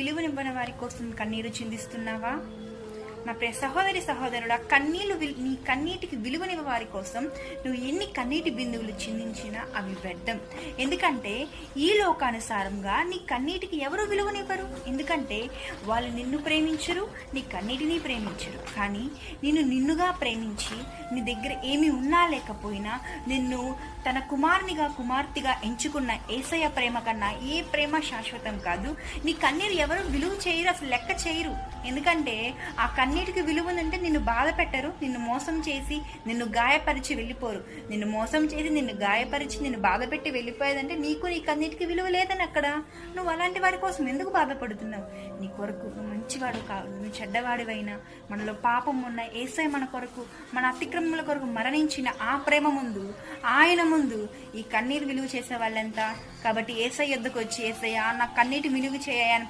విలువనివ్వని వారి కోసం కన్నీరు చిందిస్తున్నావా? నా ప్రియ సహోదరుడా, నీ కన్నీటికి విలువనివ్వ వారి కోసం నువ్వు ఎన్ని కన్నీటి బిందువులు చిందించినా అవి వ్యర్థం. ఎందుకంటే ఈ లోకానుసారంగా నీ కన్నీటికి ఎవరు విలువనివ్వరు. ఎందుకంటే వాళ్ళు నిన్ను ప్రేమించరు, నీ కన్నీటిని ప్రేమించరు. కానీ నిన్నుగా ప్రేమించి నీ దగ్గర ఏమి ఉన్నా లేకపోయినా నిన్ను తన కుమార్తెగా ఎంచుకున్న యేసయ్య ప్రేమ కన్నా ఏ ప్రేమ శాశ్వతం కాదు. నీ కన్నీరు ఎవరు విలువ చేయరు, అసలు లెక్క చేయరు. ఎందుకంటే ఆ కన్నీటికి విలువ ఉందంటే నిన్ను బాధ పెట్టరు, నిన్ను మోసం చేసి నిన్ను గాయపరిచి వెళ్ళిపోరు. నిన్ను మోసం చేసి నిన్ను గాయపరిచి నిన్ను బాధ పెట్టి వెళ్ళిపోయేదంటే నీ కన్నీటికి విలువ లేదని అక్కడ. నువ్వు అలాంటి వారి కోసం ఎందుకు బాధపడుతున్నావు? నీ కొరకు నువ్వు మంచివాడు కావు, నువ్వు చెడ్డవాడివైనా మనలో పాపం ఉన్న యేసయ్య మన కొరకు, మన అతిక్రమముల కొరకు మరణించిన ఆ ప్రేమ ముందు, ఆయన ముందు ఈ కన్నీరు విలువ చేసే వాళ్ళంతా. కాబట్టి యేసయ్య యొద్దకు వచ్చి, యేసయ్య నా కన్నీటి విలువ చేయని